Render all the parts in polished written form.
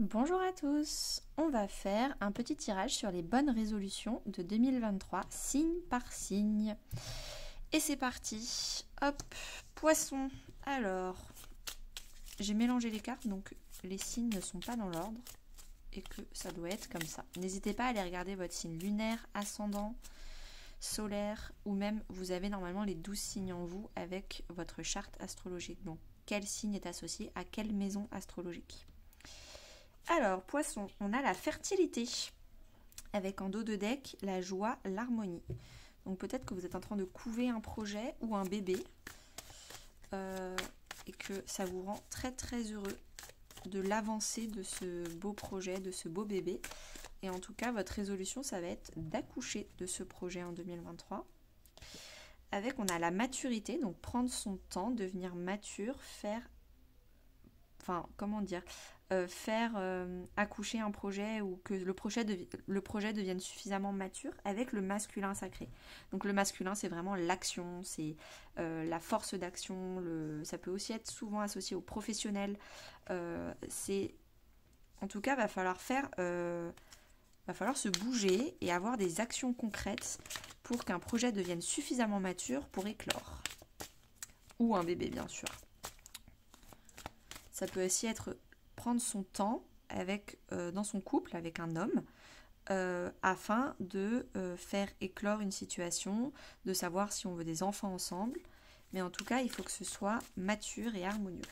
Bonjour à tous, on va faire un petit tirage sur les bonnes résolutions de 2023, signe par signe. Et c'est parti, hop, poisson. Alors, j'ai mélangé les cartes, donc les signes ne sont pas dans l'ordre et que ça doit être comme ça. N'hésitez pas à aller regarder votre signe lunaire, ascendant, solaire, ou même vous avez normalement les 12 signes en vous avec votre charte astrologique. Donc, quel signe est associé à quelle maison astrologique? Alors, poisson, on a la fertilité, avec en dos de deck la joie, l'harmonie. Donc peut-être que vous êtes en train de couver un projet ou un bébé et que ça vous rend très très heureux de l'avancée de ce beau projet, de ce beau bébé. Et en tout cas, votre résolution, ça va être d'accoucher de ce projet en 2023. Avec, on a la maturité, donc prendre son temps, devenir mature, faire... Enfin, comment dire, faire accoucher un projet ou que le projet devienne suffisamment mature avec le masculin sacré. Donc le masculin, c'est vraiment l'action, c'est la force d'action. Ça peut aussi être souvent associé au professionnel. En tout cas, va falloir se bouger et avoir des actions concrètes pour qu'un projet devienne suffisamment mature pour éclore. Ou un bébé, bien sûr. Ça peut aussi être prendre son temps dans son couple avec un homme afin de faire éclore une situation, de savoir si on veut des enfants ensemble. Mais en tout cas, il faut que ce soit mature et harmonieux.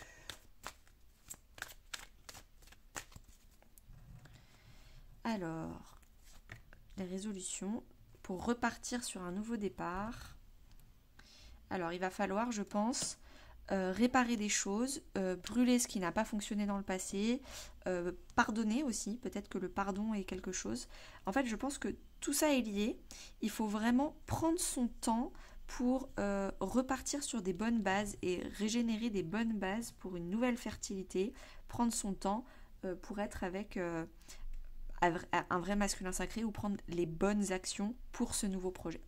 Alors, les résolutions pour repartir sur un nouveau départ. Alors, il va falloir, je pense, réparer des choses, brûler ce qui n'a pas fonctionné dans le passé, pardonner aussi, peut-être que le pardon est quelque chose. En fait, je pense que tout ça est lié. Il faut vraiment prendre son temps pour repartir sur des bonnes bases et régénérer des bonnes bases pour une nouvelle fertilité. Prendre son temps pour être avec un vrai masculin sacré ou prendre les bonnes actions pour ce nouveau projet.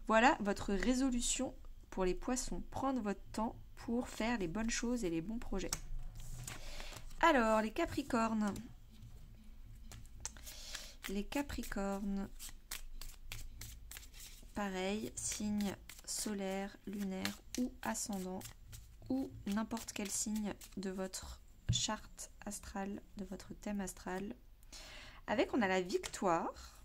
Voilà votre résolution pour les poissons. Prendre votre temps pour faire les bonnes choses et les bons projets. Alors, les capricornes. Les capricornes. Pareil, signe solaire, lunaire ou ascendant ou n'importe quel signe de votre charte astrale, de votre thème astral. Avec, on a la victoire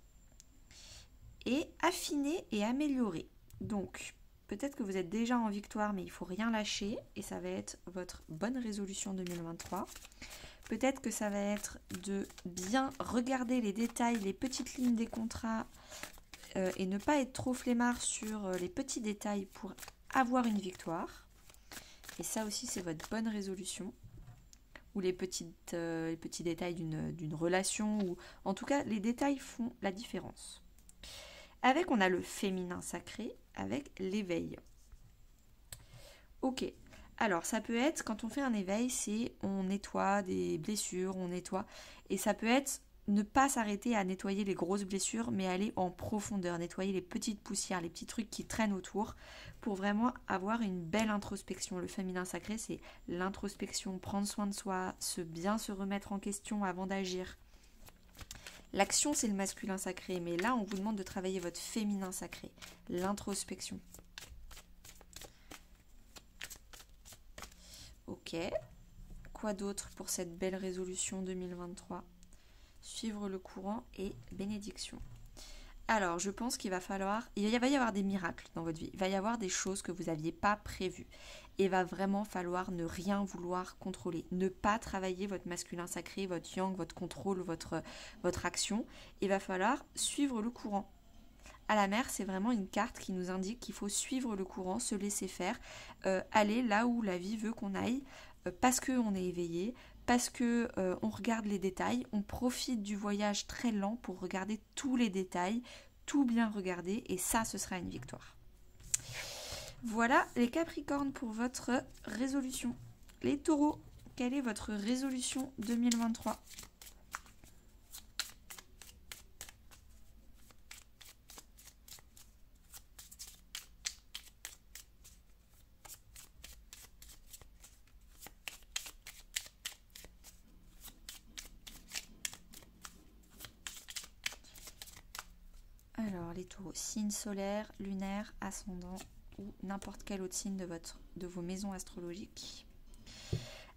et affiner et améliorer. Donc, peut-être que vous êtes déjà en victoire, mais il ne faut rien lâcher. Et ça va être votre bonne résolution 2023. Peut-être que ça va être de bien regarder les détails, les petites lignes des contrats et ne pas être trop flemmard sur les petits détails pour avoir une victoire. Et ça aussi, c'est votre bonne résolution. Ou les petits détails d'une relation. Ou en tout cas, les détails font la différence. Avec, on a le féminin sacré avec l'éveil. Ok, alors ça peut être, quand on fait un éveil, c'est on nettoie des blessures, on nettoie. Et ça peut être ne pas s'arrêter à nettoyer les grosses blessures, mais aller en profondeur, nettoyer les petites poussières, les petits trucs qui traînent autour, pour vraiment avoir une belle introspection. Le féminin sacré, c'est l'introspection, prendre soin de soi, bien se remettre en question avant d'agir. L'action, c'est le masculin sacré, mais là, on vous demande de travailler votre féminin sacré, l'introspection. Ok. Quoi d'autre pour cette belle résolution 2023 ? Suivre le courant et bénédiction. Alors, je pense il va y avoir des miracles dans votre vie. Il va y avoir des choses que vous n'aviez pas prévues. Et il va vraiment falloir ne rien vouloir contrôler. Ne pas travailler votre masculin sacré, votre yang, votre contrôle, votre action. Il va falloir suivre le courant. À la mer, c'est vraiment une carte qui nous indique qu'il faut suivre le courant, se laisser faire, aller là où la vie veut qu'on aille, parce qu'on est éveillé, parce que on regarde les détails, on profite du voyage très lent pour regarder tous les détails, tout bien regarder, et ça, ce sera une victoire. Voilà les Capricornes pour votre résolution. Les Taureaux, quelle est votre résolution 2023 ? les taureaux, signe solaire, lunaire, ascendant ou n'importe quel autre signe de vos maisons astrologiques.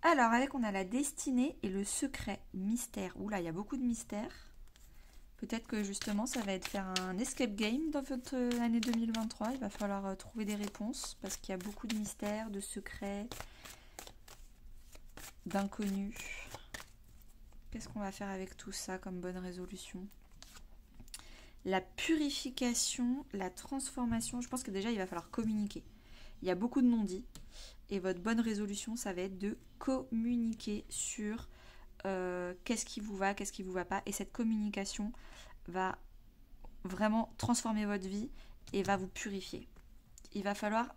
Alors, on a la destinée et le secret, mystère. Oula, il y a beaucoup de mystères. Peut-être que justement, ça va être faire un escape game dans votre année 2023. Il va falloir trouver des réponses parce qu'il y a beaucoup de mystères, de secrets, d'inconnus. Qu'est-ce qu'on va faire avec tout ça comme bonne résolution? La purification, la transformation. Je pense que déjà, il va falloir communiquer. Il y a beaucoup de non-dits. Et votre bonne résolution, ça va être de communiquer sur qu'est-ce qui vous va pas. Et cette communication va vraiment transformer votre vie et va vous purifier. Il va falloir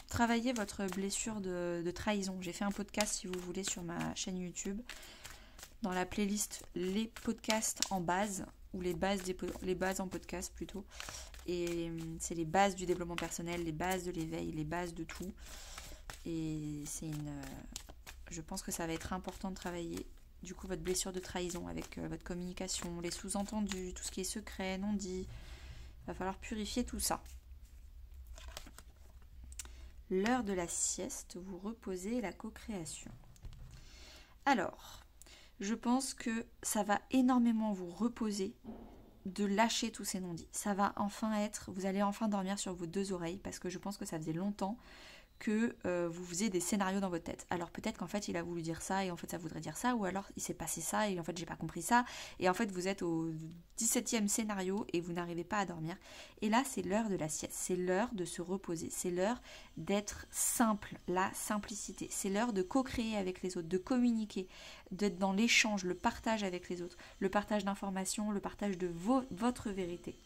travailler votre blessure de trahison. J'ai fait un podcast, si vous voulez, sur ma chaîne YouTube. Dans la playlist les podcasts en base, ou les bases en podcast plutôt. Et c'est les bases du développement personnel, les bases de l'éveil, les bases de tout. Et je pense que ça va être important de travailler du coup votre blessure de trahison avec votre communication, les sous-entendus, tout ce qui est secret, non dit. Il va falloir purifier tout ça. L'heure de la sieste, vous reposez, la co-création. Alors, je pense que ça va énormément vous reposer de lâcher tous ces non-dits. Ça va enfin vous allez enfin dormir sur vos deux oreilles parce que je pense que ça faisait longtemps que vous faisiez des scénarios dans votre tête. Alors peut-être qu'en fait il a voulu dire ça et en fait ça voudrait dire ça, ou alors il s'est passé ça et en fait j'ai pas compris ça, et en fait vous êtes au 17e scénario et vous n'arrivez pas à dormir. Et là c'est l'heure de la sieste, c'est l'heure de se reposer, c'est l'heure d'être simple, la simplicité, c'est l'heure de co-créer avec les autres, de communiquer, d'être dans l'échange, le partage avec les autres, le partage d'informations, le partage de votre vérité.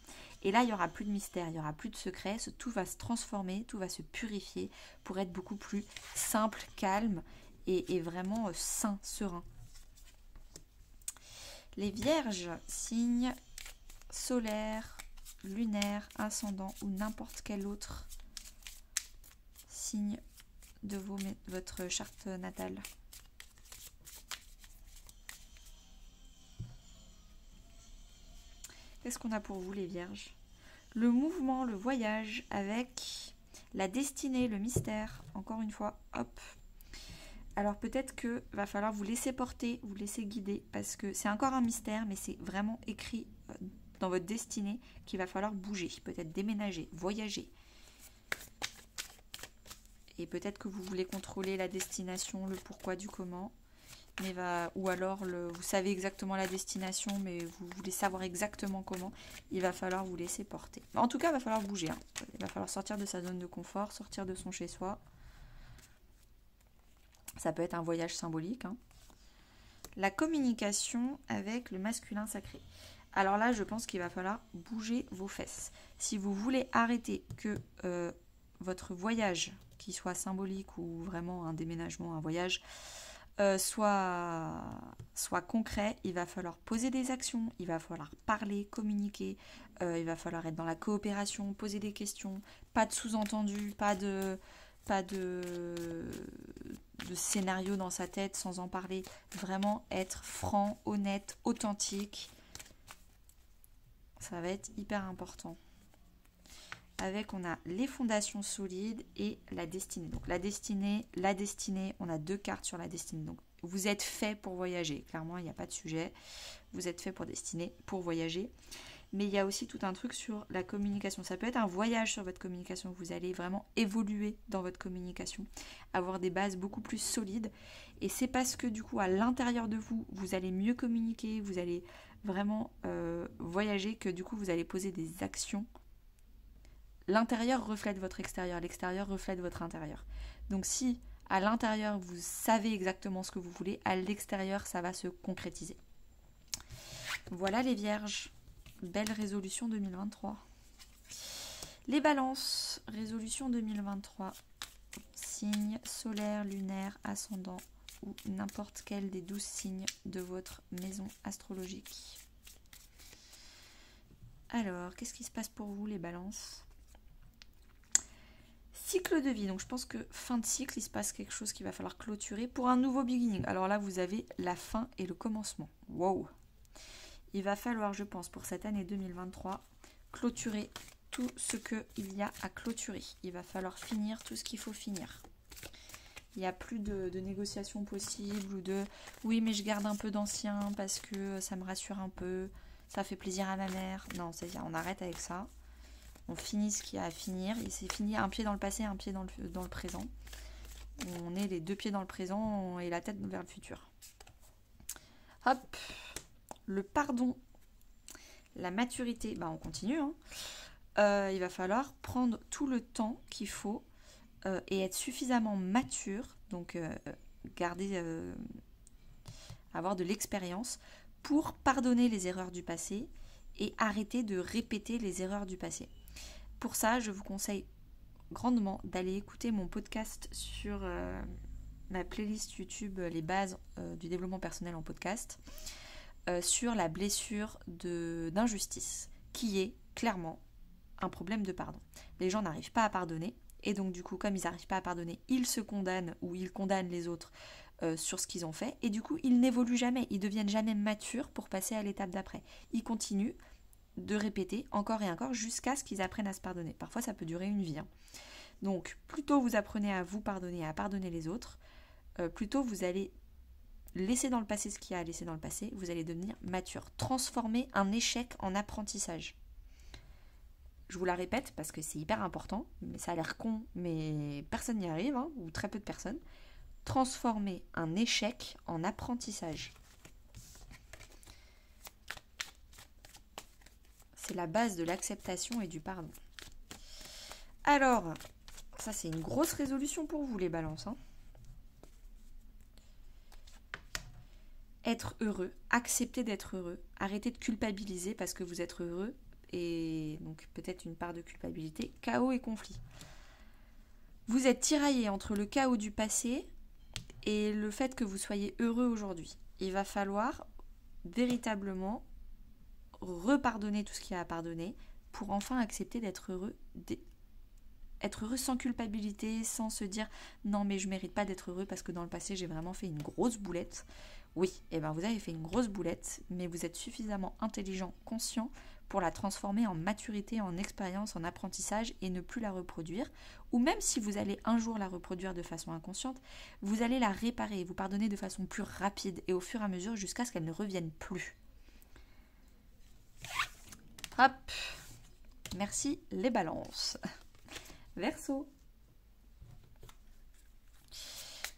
Et là, il n'y aura plus de mystère, il n'y aura plus de secret, tout va se transformer, tout va se purifier pour être beaucoup plus simple, calme et vraiment sain, serein. Les vierges, signe solaire, lunaire, ascendant ou n'importe quel autre signe de votre charte natale. Qu'est-ce qu'on a pour vous les vierges? Le mouvement, le voyage avec la destinée, le mystère. Encore une fois, hop. Alors peut-être que va falloir vous laisser porter, vous laisser guider parce que c'est encore un mystère mais c'est vraiment écrit dans votre destinée qu'il va falloir bouger, peut-être déménager, voyager. Et peut-être que vous voulez contrôler la destination, le pourquoi du comment. Ou alors vous savez exactement la destination mais vous voulez savoir exactement comment, il va falloir vous laisser porter. En tout cas il va falloir bouger, hein. Il va falloir sortir de sa zone de confort, sortir de son chez-soi. Ça peut être un voyage symbolique, hein. La communication avec le masculin sacré. Alors là je pense qu'il va falloir bouger vos fesses. Si vous voulez arrêter que votre voyage, qui soit symbolique ou vraiment un déménagement, un voyage, soit concret, il va falloir poser des actions, il va falloir parler, communiquer, il va falloir être dans la coopération, poser des questions, pas de sous-entendu, pas de scénario dans sa tête sans en parler, vraiment être franc, honnête, authentique. Ça va être hyper important. On a les fondations solides et la destinée. Donc la destinée, on a 2 cartes sur la destinée. Donc vous êtes fait pour voyager. Clairement, il n'y a pas de sujet. Vous êtes fait pour voyager. Mais il y a aussi tout un truc sur la communication. Ça peut être un voyage sur votre communication. Vous allez vraiment évoluer dans votre communication, avoir des bases beaucoup plus solides. Et c'est parce que du coup, à l'intérieur de vous, vous allez mieux communiquer, vous allez vraiment voyager, que du coup, vous allez poser des actions. L'intérieur reflète votre extérieur, l'extérieur reflète votre intérieur. Donc si à l'intérieur vous savez exactement ce que vous voulez, à l'extérieur ça va se concrétiser. Voilà les vierges, belle résolution 2023. Les balances, résolution 2023, signe solaire, lunaire, ascendant ou n'importe quel des 12 signes de votre maison astrologique. Alors, qu'est-ce qui se passe pour vous les balances ? Cycle de vie, donc je pense que fin de cycle, il se passe quelque chose qu'il va falloir clôturer pour un nouveau beginning. Alors là, vous avez la fin et le commencement. Wow! Il va falloir, je pense, pour cette année 2023, clôturer tout ce qu'il y a à clôturer. Il va falloir finir tout ce qu'il faut finir. Il n'y a plus de négociations possibles ou de « oui, mais je garde un peu d'ancien parce que ça me rassure un peu, ça fait plaisir à ma mère ». Non, c'est-à-dire on arrête avec ça. On finit ce qu'il y a à finir. Il s'est fini un pied dans le passé, un pied dans le présent. On est les deux pieds dans le présent et la tête vers le futur. Hop, le pardon, la maturité, on continue. Il va falloir prendre tout le temps qu'il faut et être suffisamment mature, donc avoir de l'expérience pour pardonner les erreurs du passé et arrêter de répéter les erreurs du passé. Pour ça, je vous conseille grandement d'aller écouter mon podcast sur ma playlist YouTube Les bases du développement personnel en podcast sur la blessure d'injustice qui est clairement un problème de pardon. Les gens n'arrivent pas à pardonner et donc du coup comme ils n'arrivent pas à pardonner, ils se condamnent ou ils condamnent les autres sur ce qu'ils ont fait et du coup ils n'évoluent jamais, ils deviennent jamais matures pour passer à l'étape d'après. Ils continuent de répéter encore et encore jusqu'à ce qu'ils apprennent à se pardonner. Parfois ça peut durer une vie. Donc plus tôt vous apprenez à vous pardonner, à pardonner les autres, plus tôt vous allez laisser dans le passé ce qu'il y a à laisser dans le passé, vous allez devenir mature. Transformer un échec en apprentissage. Je vous la répète parce que c'est hyper important, mais ça a l'air con, mais personne n'y arrive, ou très peu de personnes. Transformer un échec en apprentissage. C'est la base de l'acceptation et du pardon. Alors, ça c'est une grosse résolution pour vous les balances. Être heureux, accepter d'être heureux, arrêter de culpabiliser parce que vous êtes heureux. Et donc peut-être une part de culpabilité, chaos et conflit. Vous êtes tiraillé entre le chaos du passé et le fait que vous soyez heureux aujourd'hui. Il va falloir véritablement repardonner tout ce qu'il y a à pardonner pour enfin accepter d'être heureux, être heureux sans culpabilité, sans se dire non mais je mérite pas d'être heureux parce que dans le passé j'ai vraiment fait une grosse boulette. Oui, vous avez fait une grosse boulette, mais vous êtes suffisamment intelligent, conscient pour la transformer en maturité, en expérience, en apprentissage et ne plus la reproduire. Ou même si vous allez un jour la reproduire de façon inconsciente, vous allez la réparer, vous pardonner de façon plus rapide et au fur et à mesure jusqu'à ce qu'elle ne revienne plus. Hop, merci les balances. Verseau.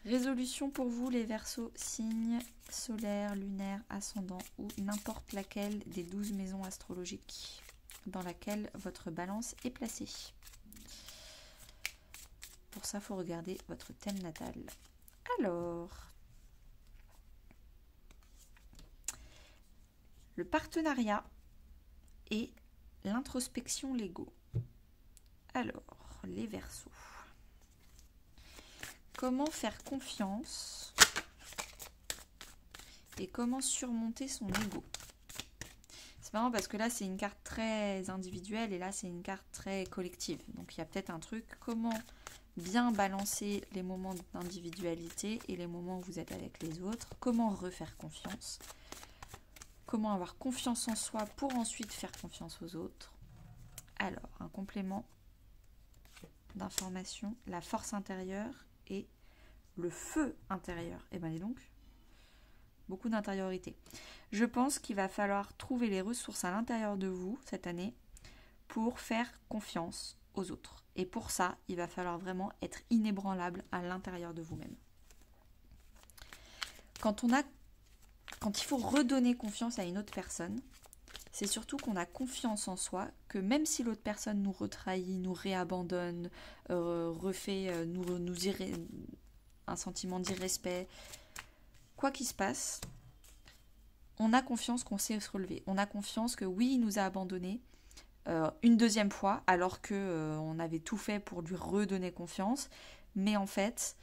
Résolution pour vous les Verseaux, signe solaire, lunaire, ascendant ou n'importe laquelle des 12 maisons astrologiques dans laquelle votre balance est placée. Pour ça, il faut regarder votre thème natal. Alors, le partenariat et l'introspection l'ego. Alors, les Verseaux. Comment faire confiance et comment surmonter son ego. C'est marrant parce que là c'est une carte très individuelle et là c'est une carte très collective. Donc il y a peut-être un truc, comment bien balancer les moments d'individualité et les moments où vous êtes avec les autres, comment refaire confiance, comment avoir confiance en soi pour ensuite faire confiance aux autres. Alors, un complément d'information, la force intérieure et le feu intérieur. Eh bien, dis donc, beaucoup d'intériorité. Je pense qu'il va falloir trouver les ressources à l'intérieur de vous cette année pour faire confiance aux autres. Et pour ça, il va falloir vraiment être inébranlable à l'intérieur de vous-même. Quand il faut redonner confiance à une autre personne, c'est surtout qu'on a confiance en soi, que même si l'autre personne nous retrahit, nous réabandonne, refait un sentiment d'irrespect, quoi qu'il se passe, on a confiance qu'on sait se relever. On a confiance que oui, il nous a abandonnés une deuxième fois, alors qu'on avait tout fait pour lui redonner confiance. Mais en fait,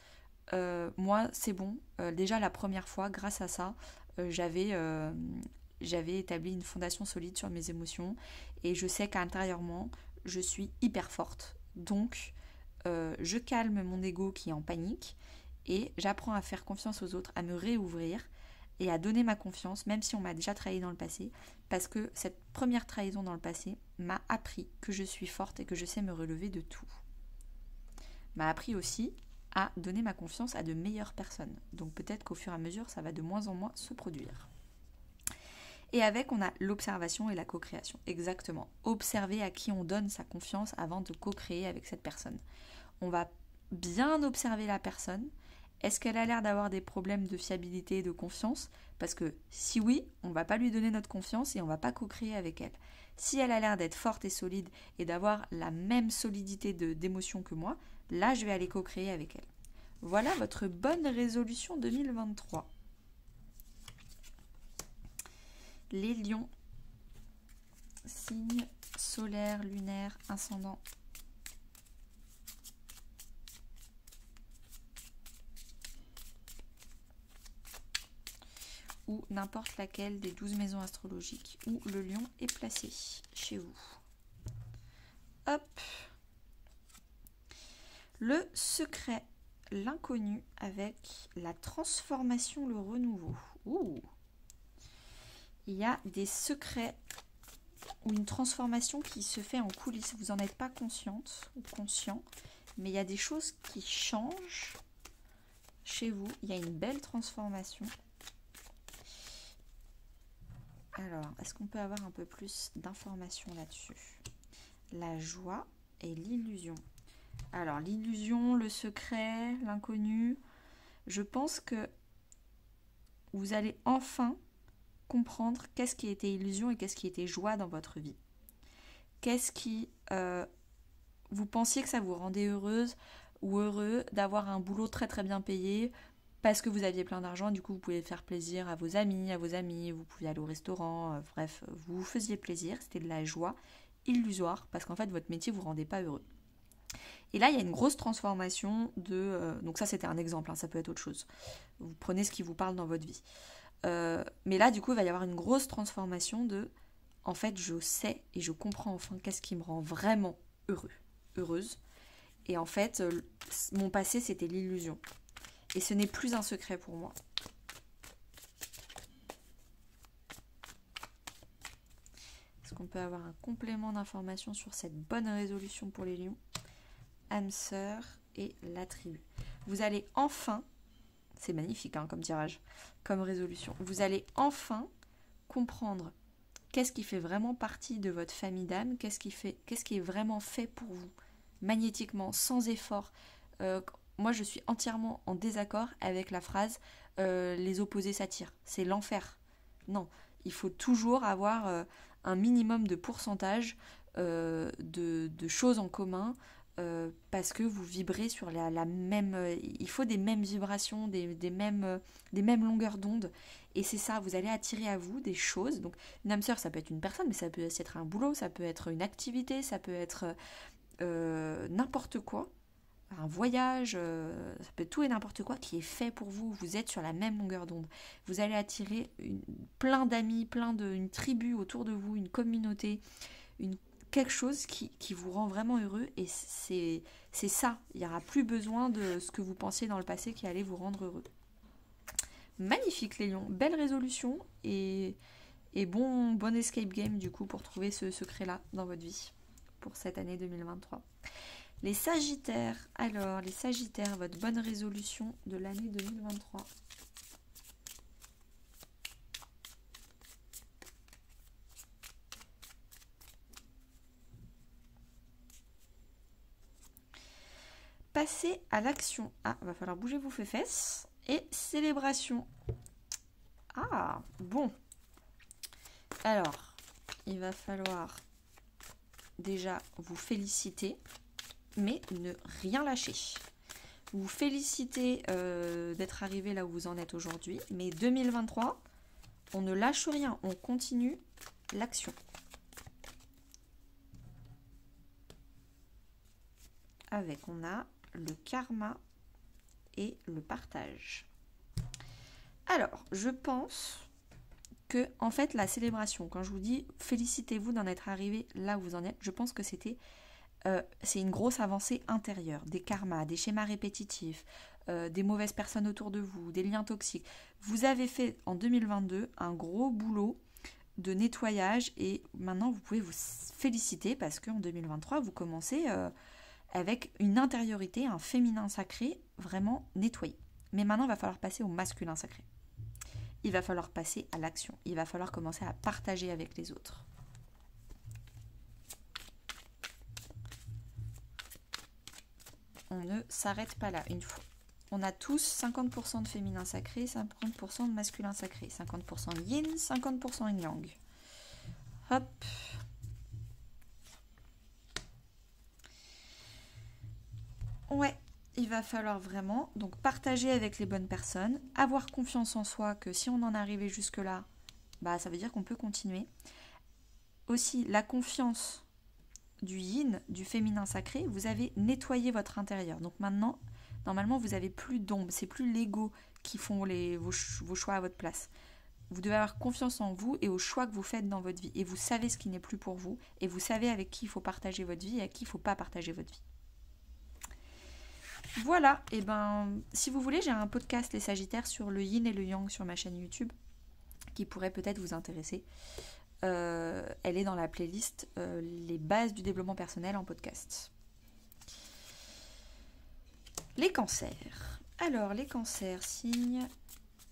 moi, c'est bon. Déjà, la première fois, grâce à ça, j'avais établi une fondation solide sur mes émotions. Et je sais qu'intérieurement, je suis hyper forte. Donc, je calme mon ego qui est en panique. Et j'apprends à faire confiance aux autres, à me réouvrir, et à donner ma confiance, même si on m'a déjà trahi dans le passé, parce que cette première trahison dans le passé m'a appris que je suis forte et que je sais me relever de tout. M'a appris aussi à donner ma confiance à de meilleures personnes. Donc peut-être qu'au fur et à mesure, ça va de moins en moins se produire. Et avec, on a l'observation et la co-création. Exactement. Observer à qui on donne sa confiance avant de co-créer avec cette personne. On va bien observer la personne. Est-ce qu'elle a l'air d'avoir des problèmes de fiabilité et de confiance? Parce que si oui, on ne va pas lui donner notre confiance et on ne va pas co-créer avec elle. Si elle a l'air d'être forte et solide et d'avoir la même solidité d'émotion que moi, là, je vais aller co-créer avec elle. Voilà votre bonne résolution 2023. Les lions, signe solaire, lunaire, ascendant. Ou n'importe laquelle des 12 maisons astrologiques où le lion est placé chez vous. Hop. Le secret, l'inconnu avec la transformation, le renouveau. Ouh. Il y a des secrets ou une transformation qui se fait en coulisses. Vous n'en êtes pas consciente ou conscient, mais il y a des choses qui changent chez vous. Il y a une belle transformation. Alors, est-ce qu'on peut avoir un peu plus d'informations là-dessus? La joie et l'illusion. Alors, l'illusion, le secret, l'inconnu, je pense que vous allez enfin comprendre qu'est-ce qui était illusion et qu'est-ce qui était joie dans votre vie. Qu'est-ce qui... vous pensiez que ça vous rendait heureuse ou heureux d'avoir un boulot très très bien payé parce que vous aviez plein d'argent, du coup vous pouvez faire plaisir à vos amis, vous pouviez aller au restaurant, bref, vous vous faisiez plaisir, c'était de la joie illusoire parce qu'en fait votre métier vous rendait pas heureux. Et là il y a une grosse transformation de... donc ça c'était un exemple, hein, ça peut être autre chose. Vous prenez ce qui vous parle dans votre vie. Mais là du coup il va y avoir une grosse transformation de... En fait je sais et je comprends enfin qu'est-ce qui me rend vraiment heureuse. Et en fait mon passé c'était l'illusion. Et ce n'est plus un secret pour moi. Est-ce qu'on peut avoir un complément d'information sur cette bonne résolution pour les lions? Âme sœur et la tribu. Vous allez enfin, c'est magnifique hein, comme tirage, comme résolution, vous allez enfin comprendre qu'est-ce qui fait vraiment partie de votre famille d'âme, qu'est-ce qui est vraiment fait pour vous, magnétiquement, sans effort. Moi, je suis entièrement en désaccord avec la phrase « les opposés s'attirent ». C'est l'enfer. Non, il faut toujours avoir un minimum de pourcentage de choses en commun parce que vous vibrez sur la même... il faut des mêmes vibrations, des mêmes longueurs d'onde. Et c'est ça, vous allez attirer à vous des choses. Donc, une âme sœur, ça peut être une personne, mais ça peut être un boulot, ça peut être une activité, ça peut être n'importe quoi. Un voyage, ça peut être tout et n'importe quoi qui est fait pour vous. Vous êtes sur la même longueur d'onde. Vous allez attirer plein d'amis, une tribu autour de vous, une communauté, quelque chose qui vous rend vraiment heureux. Et c'est ça. Il n'y aura plus besoin de ce que vous pensiez dans le passé qui allait vous rendre heureux. Magnifique les lions. Belle résolution et bon escape game du coup pour trouver ce secret-là dans votre vie pour cette année 2023. Les Sagittaires, alors les Sagittaires, votre bonne résolution de l'année 2023. Passez à l'action. Ah, va falloir bouger vos fesses. Et célébration. Ah, bon. Alors, il va falloir déjà vous féliciter. Mais ne rien lâcher. Vous félicitez d'être arrivé là où vous en êtes aujourd'hui. Mais 2023, on ne lâche rien. On continue l'action. Avec, on a le karma et le partage. Alors, je pense que, en fait, la célébration, quand je vous dis félicitez-vous d'en être arrivé là où vous en êtes, je pense que c'est une grosse avancée intérieure, des karmas, des schémas répétitifs, des mauvaises personnes autour de vous, des liens toxiques. Vous avez fait en 2022 un gros boulot de nettoyage et maintenant vous pouvez vous féliciter parce qu'en 2023 vous commencez avec une intériorité, un féminin sacré vraiment nettoyé. Mais maintenant il va falloir passer au masculin sacré. Il va falloir passer à l'action. Il va falloir commencer à partager avec les autres. On ne s'arrête pas là une fois. On a tous 50% de féminin sacré, 50% de masculin sacré, 50% yin, 50% yang. Hop. Ouais, il va falloir vraiment donc partager avec les bonnes personnes, avoir confiance en soi que si on en est arrivé jusque-là, bah ça veut dire qu'on peut continuer. Aussi, la confiance du yin, du féminin sacré, vous avez nettoyé votre intérieur. Donc maintenant, normalement, vous n'avez plus d'ombre. C'est plus l'ego qui font vos choix à votre place. Vous devez avoir confiance en vous et aux choix que vous faites dans votre vie. Et vous savez ce qui n'est plus pour vous. Et vous savez avec qui il faut partager votre vie et avec qui il ne faut pas partager votre vie. Voilà. Et si vous voulez, j'ai un podcast, Les Sagittaires, sur le yin et le yang sur ma chaîne YouTube, qui pourrait peut-être vous intéresser. Elle est dans la playlist Les bases du développement personnel en podcast. Les cancers. Alors, les cancers, signe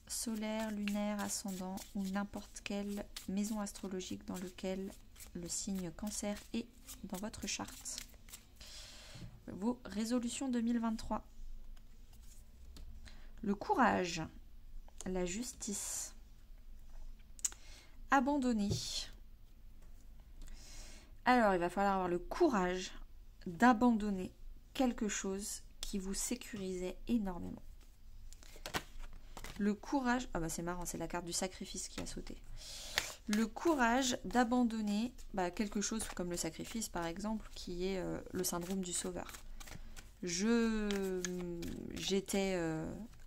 solaire, lunaire, ascendant ou n'importe quelle maison astrologique dans lequel le signe cancer est dans votre charte. Vos résolutions 2023. Le courage, la justice. Abandonner. Alors, il va falloir avoir le courage d'abandonner quelque chose qui vous sécurisait énormément. Le courage... Ah bah c'est marrant, c'est la carte du sacrifice qui a sauté. Le courage d'abandonner quelque chose comme le sacrifice, par exemple, qui est le syndrome du sauveur. J'étais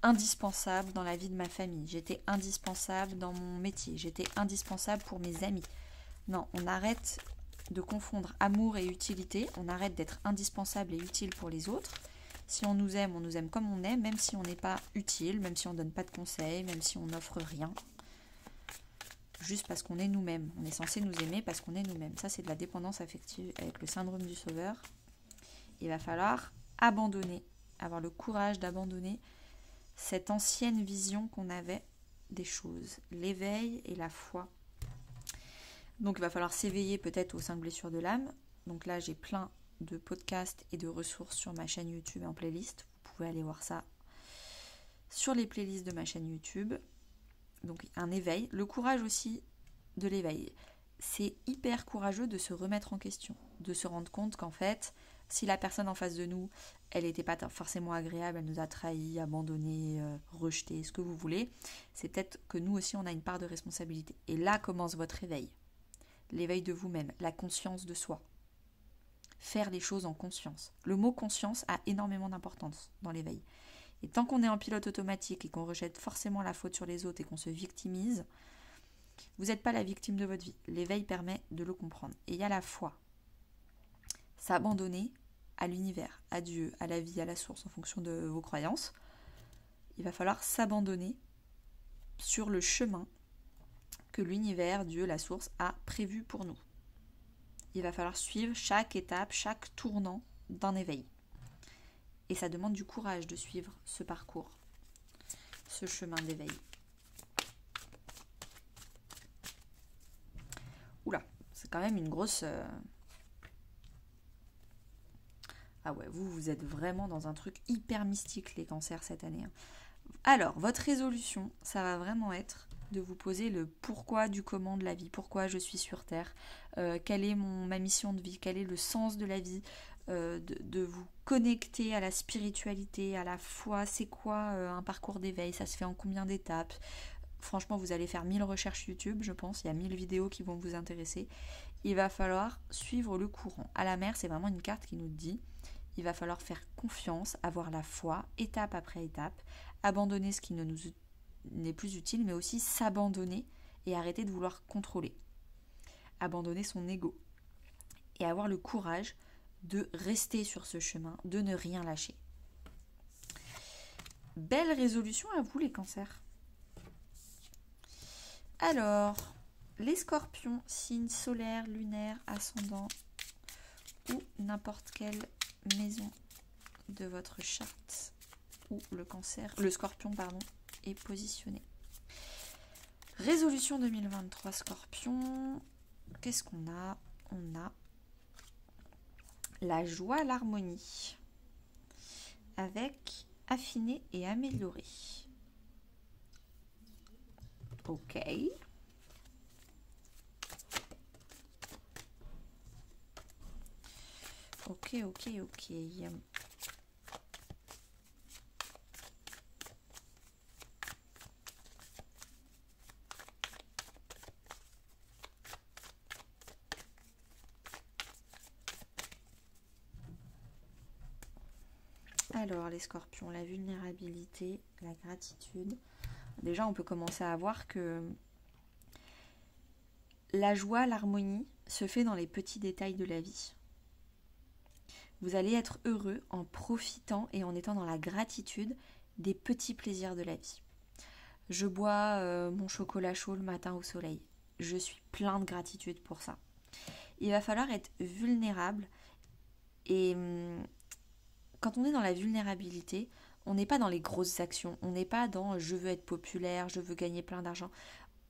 indispensable dans la vie de ma famille. J'étais indispensable dans mon métier. J'étais indispensable pour mes amis. Non, on arrête de confondre amour et utilité. On arrête d'être indispensable et utile pour les autres. Si on nous aime comme on est, même si on n'est pas utile, même si on ne donne pas de conseils, même si on n'offre rien. Juste parce qu'on est nous-mêmes. On est censé nous aimer parce qu'on est nous-mêmes. Ça, c'est de la dépendance affective avec le syndrome du sauveur. Il va falloir abandonner, avoir le courage d'abandonner cette ancienne vision qu'on avait des choses. L'éveil et la foi. Donc, il va falloir s'éveiller peut-être aux 5 blessures de l'âme. Donc là, j'ai plein de podcasts et de ressources sur ma chaîne YouTube en playlist. Vous pouvez aller voir ça sur les playlists de ma chaîne YouTube. Donc un éveil, le courage aussi de l'éveil. C'est hyper courageux de se remettre en question, de se rendre compte qu'en fait, si la personne en face de nous, elle n'était pas forcément agréable, elle nous a trahis, abandonnés, rejetés, ce que vous voulez, c'est peut-être que nous aussi on a une part de responsabilité. Et là commence votre éveil. L'éveil de vous-même, la conscience de soi. Faire les choses en conscience. Le mot conscience a énormément d'importance dans l'éveil. Et tant qu'on est en pilote automatique et qu'on rejette forcément la faute sur les autres et qu'on se victimise, vous n'êtes pas la victime de votre vie. L'éveil permet de le comprendre. Et il y a la foi. S'abandonner à l'univers, à Dieu, à la vie, à la source, en fonction de vos croyances. Il va falloir s'abandonner sur le chemin que l'univers, Dieu, la source, a prévu pour nous. Il va falloir suivre chaque étape, chaque tournant d'un éveil. Et ça demande du courage de suivre ce parcours, ce chemin d'éveil. Oula, c'est quand même une grosse... Ah ouais, vous êtes vraiment dans un truc hyper mystique, les cancers, cette année. Alors, votre résolution, ça va vraiment être de vous poser le pourquoi du comment de la vie, pourquoi je suis sur Terre, quelle est ma mission de vie, quel est le sens de la vie, de vous connecter à la spiritualité, à la foi, c'est quoi un parcours d'éveil, ça se fait en combien d'étapes. Franchement, vous allez faire 1000 recherches YouTube, je pense, il y a 1000 vidéos qui vont vous intéresser. Il va falloir suivre le courant. À la mer, c'est vraiment une carte qui nous dit, il va falloir faire confiance, avoir la foi, étape après étape, abandonner ce qui ne nous n'est plus utile, mais aussi s'abandonner et arrêter de vouloir contrôler. Abandonner son ego. Et avoir le courage de rester sur ce chemin, de ne rien lâcher. Belle résolution à vous les cancers. Alors, les scorpions, signe solaire, lunaire, ascendant ou n'importe quelle maison de votre charte où le scorpion pardon, est positionné. Résolution 2023 scorpion, qu'est-ce qu'on a? On a la joie, l'harmonie avec affiner et améliorer. Ok. Ok. Alors les scorpions, la vulnérabilité, la gratitude. Déjà on peut commencer à voir que la joie, l'harmonie se fait dans les petits détails de la vie. Vous allez être heureux en profitant et en étant dans la gratitude des petits plaisirs de la vie. Je bois mon chocolat chaud le matin au soleil. Je suis plein de gratitude pour ça. Il va falloir être vulnérable et quand on est dans la vulnérabilité, on n'est pas dans les grosses actions, on n'est pas dans je veux être populaire, je veux gagner plein d'argent.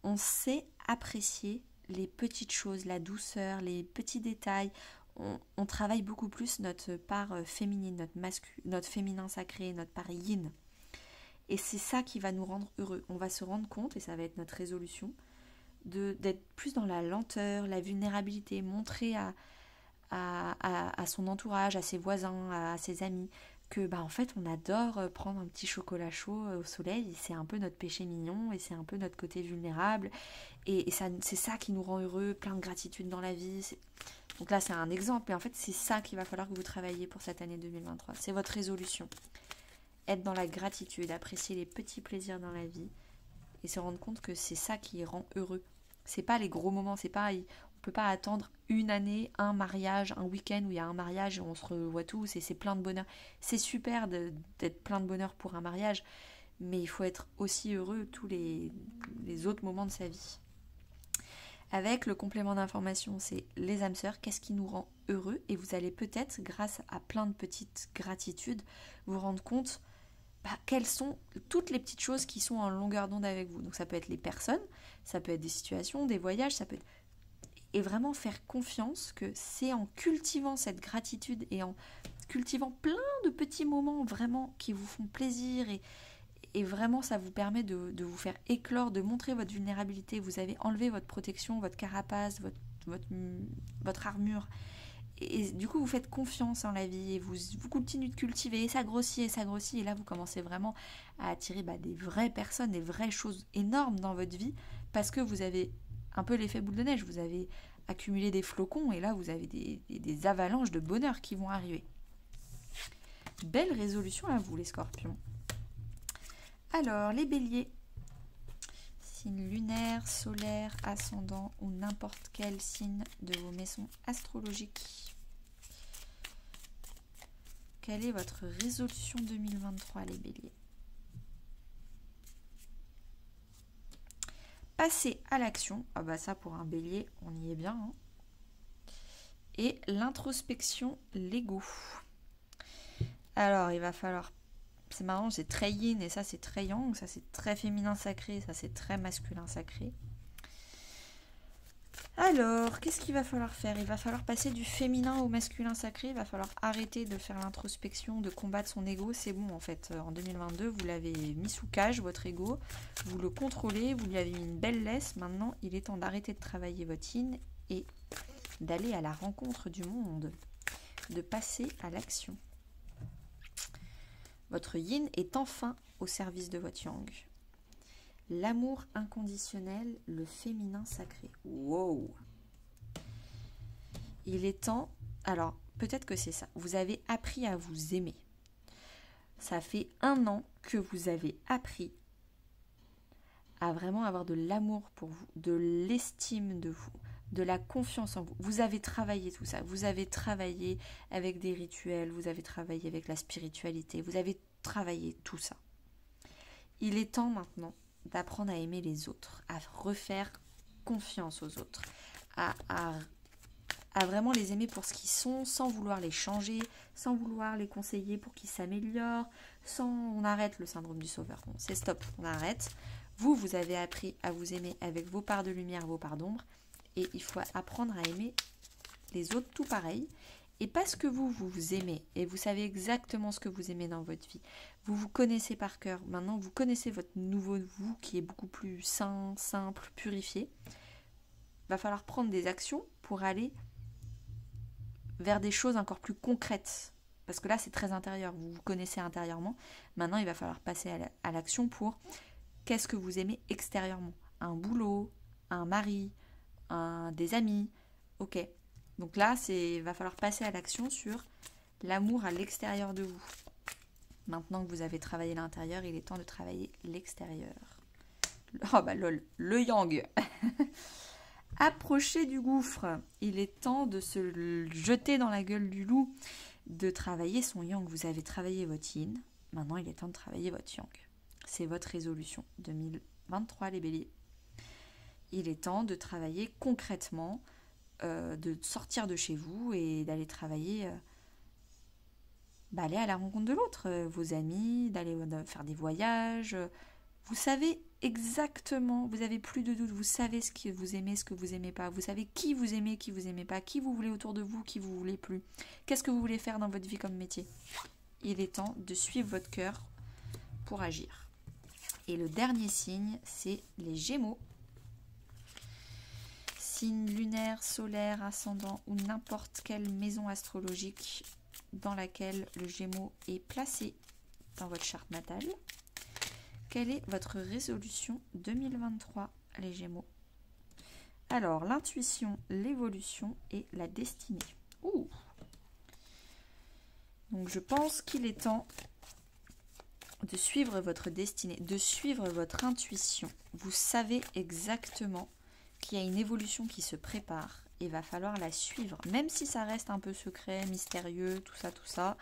On sait apprécier les petites choses, la douceur, les petits détails. On travaille beaucoup plus notre part féminine, notre féminin sacré, notre part yin. Et c'est ça qui va nous rendre heureux. On va se rendre compte, et ça va être notre résolution, d'être plus dans la lenteur, la vulnérabilité, montrer à son entourage, à ses voisins, à ses amis, que en fait on adore prendre un petit chocolat chaud au soleil, c'est un peu notre péché mignon et c'est un peu notre côté vulnérable et ça, c'est ça qui nous rend heureux, plein de gratitude dans la vie. Donc là c'est un exemple, mais en fait c'est ça qu'il va falloir que vous travailliez pour cette année 2023, c'est votre résolution. Être dans la gratitude, apprécier les petits plaisirs dans la vie et se rendre compte que c'est ça qui rend heureux. C'est pas les gros moments, c'est pas... On peut pas attendre une année, un mariage, un week-end où il y a un mariage et on se revoit tous et c'est plein de bonheur. C'est super d'être plein de bonheur pour un mariage, mais il faut être aussi heureux tous les autres moments de sa vie. Avec le complément d'information, c'est les âmes sœurs, qu'est-ce qui nous rend heureux? Et vous allez peut-être, grâce à plein de petites gratitudes, vous rendre compte quelles sont toutes les petites choses qui sont en longueur d'onde avec vous. Donc ça peut être les personnes, ça peut être des situations, des voyages, ça peut être... Et vraiment faire confiance que c'est en cultivant cette gratitude et en cultivant plein de petits moments vraiment qui vous font plaisir et vraiment ça vous permet de vous faire éclore, de montrer votre vulnérabilité. Vous avez enlevé votre protection, votre carapace, votre armure. Et du coup, vous faites confiance en la vie et vous continuez de cultiver et ça grossit. Et là, vous commencez vraiment à attirer des vraies personnes, des vraies choses énormes dans votre vie parce que vous avez un peu l'effet boule de neige. Vous avez accumulé des flocons et là, vous avez des avalanches de bonheur qui vont arriver. Belle résolution à vous, les scorpions. Alors, les béliers. Signe lunaire, solaire, ascendant ou n'importe quel signe de vos maisons astrologiques. Quelle est votre résolution 2023, les béliers? Passer à l'action. Ah bah ça, pour un bélier, on y est bien. Hein. Et l'introspection, l'ego. Alors, il va falloir... C'est marrant, c'est très yin et ça, c'est très yang. Ça, c'est très féminin sacré. Ça, c'est très masculin sacré. Alors, qu'est-ce qu'il va falloir faire? Il va falloir passer du féminin au masculin sacré. Il va falloir arrêter de faire l'introspection, de combattre son ego. C'est bon, en fait. En 2022, vous l'avez mis sous cage, votre ego. Vous le contrôlez, vous lui avez mis une belle laisse. Maintenant, il est temps d'arrêter de travailler votre yin et d'aller à la rencontre du monde. De passer à l'action. Votre yin est enfin au service de votre yang. L'amour inconditionnel, le féminin sacré. Wow! Il est temps... Alors, peut-être que c'est ça. Vous avez appris à vous aimer. Ça fait 1 an que vous avez appris à vraiment avoir de l'amour pour vous, de l'estime de vous, de la confiance en vous. Vous avez travaillé tout ça. Vous avez travaillé avec des rituels, vous avez travaillé avec la spiritualité, vous avez travaillé tout ça. Il est temps maintenant d'apprendre à aimer les autres, à refaire confiance aux autres, à vraiment les aimer pour ce qu'ils sont, sans vouloir les changer, sans vouloir les conseiller pour qu'ils s'améliorent, on arrête le syndrome du sauveur. Bon, c'est stop, on arrête. Vous avez appris à vous aimer avec vos parts de lumière, vos parts d'ombre, et il faut apprendre à aimer les autres tout pareil. Et parce que vous vous aimez et vous savez exactement ce que vous aimez dans votre vie, vous vous connaissez par cœur, maintenant vous connaissez votre nouveau vous qui est beaucoup plus sain, simple, purifié, va falloir prendre des actions pour aller vers des choses encore plus concrètes. Parce que là c'est très intérieur, vous vous connaissez intérieurement, maintenant il va falloir passer à l'action pour qu'est-ce que vous aimez extérieurement. Un boulot, un mari, des amis, ok. Donc là, il va falloir passer à l'action sur l'amour à l'extérieur de vous. Maintenant que vous avez travaillé l'intérieur, il est temps de travailler l'extérieur. Oh bah lol, le yang. Approchez du gouffre. Il est temps de se jeter dans la gueule du loup, de travailler son yang. Vous avez travaillé votre yin, maintenant il est temps de travailler votre yang. C'est votre résolution 2023 les béliers. Il est temps de travailler concrètement, de sortir de chez vous et d'aller travailler, aller à la rencontre de l'autre, vos amis, d'aller faire des voyages. Vous savez exactement, vous n'avez plus de doute, vous savez ce que vous aimez, ce que vous aimez pas, vous savez qui vous aimez pas, qui vous voulez autour de vous, qui vous voulez plus, qu'est-ce que vous voulez faire dans votre vie comme métier. Il est temps de suivre votre cœur pour agir. Et le dernier signe, c'est les Gémeaux. Signe lunaire, solaire, ascendant ou n'importe quelle maison astrologique dans laquelle le Gémeaux est placé dans votre charte natale. Quelle est votre résolution 2023, les Gémeaux? Alors, l'intuition, l'évolution et la destinée. Ouh. Donc, je pense qu'il est temps de suivre votre destinée, de suivre votre intuition. Vous savez exactement qu'il y a une évolution qui se prépare et va falloir la suivre, même si ça reste un peu secret, mystérieux, tout ça.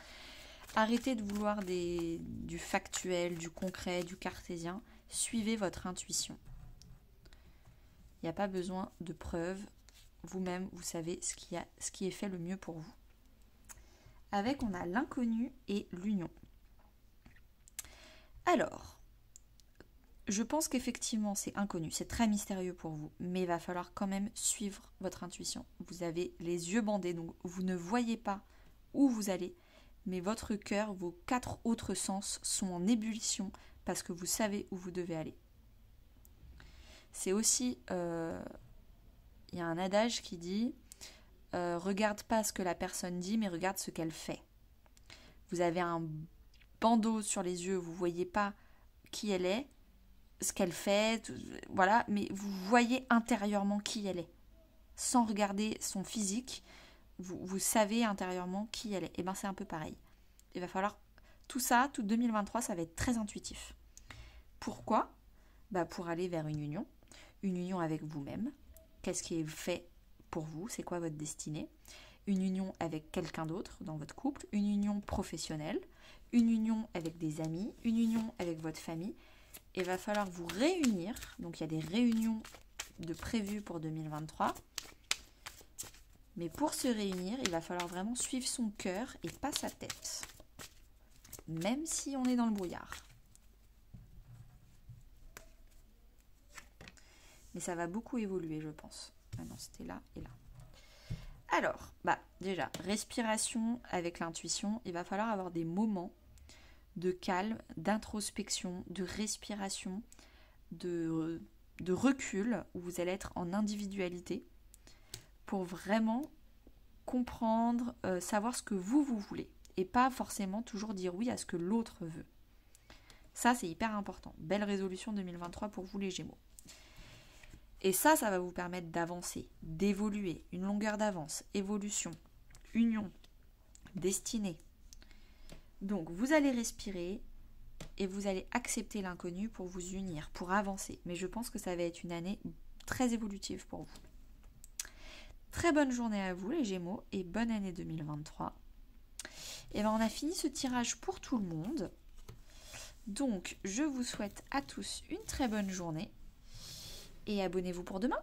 Arrêtez de vouloir du factuel, du concret, du cartésien. Suivez votre intuition. Il n'y a pas besoin de preuves. Vous-même, vous savez ce qui est fait le mieux pour vous. Avec, on a l'inconnu et l'union. Alors, je pense qu'effectivement, c'est inconnu, c'est très mystérieux pour vous, mais il va falloir quand même suivre votre intuition. Vous avez les yeux bandés, donc vous ne voyez pas où vous allez, mais votre cœur, vos 4 autres sens sont en ébullition parce que vous savez où vous devez aller. C'est aussi, il y a un adage qui dit regarde pas ce que la personne dit, mais regarde ce qu'elle fait. Vous avez un bandeau sur les yeux, vous ne voyez pas qui elle est, ce qu'elle fait, voilà, mais vous voyez intérieurement qui elle est. Sans regarder son physique, vous savez intérieurement qui elle est. Et bien c'est un peu pareil. Il va falloir, tout 2023, ça va être très intuitif. Pourquoi ? Pour aller vers une union avec vous-même. Qu'est-ce qui est fait pour vous ? C'est quoi votre destinée ? Une union avec quelqu'un d'autre dans votre couple, une union professionnelle, une union avec des amis, une union avec votre famille. Il va falloir vous réunir. Donc il y a des réunions de prévues pour 2023. Mais pour se réunir, il va falloir vraiment suivre son cœur et pas sa tête. Même si on est dans le brouillard. Mais ça va beaucoup évoluer, je pense. Ah non, c'était là et là. Alors, déjà, respiration avec l'intuition. Il va falloir avoir des moments de calme, d'introspection, de respiration, de recul, où vous allez être en individualité pour vraiment comprendre, savoir ce que vous voulez et pas forcément toujours dire oui à ce que l'autre veut. Ça, c'est hyper important. Belle résolution 2023 pour vous les Gémeaux. Et ça va vous permettre d'avancer, d'évoluer, une longueur d'avance, évolution, union, destinée. Donc, vous allez respirer et vous allez accepter l'inconnu pour vous unir, pour avancer. Mais je pense que ça va être une année très évolutive pour vous. Très bonne journée à vous les Gémeaux et bonne année 2023. Et on a fini ce tirage pour tout le monde. Donc, je vous souhaite à tous une très bonne journée et abonnez-vous pour demain.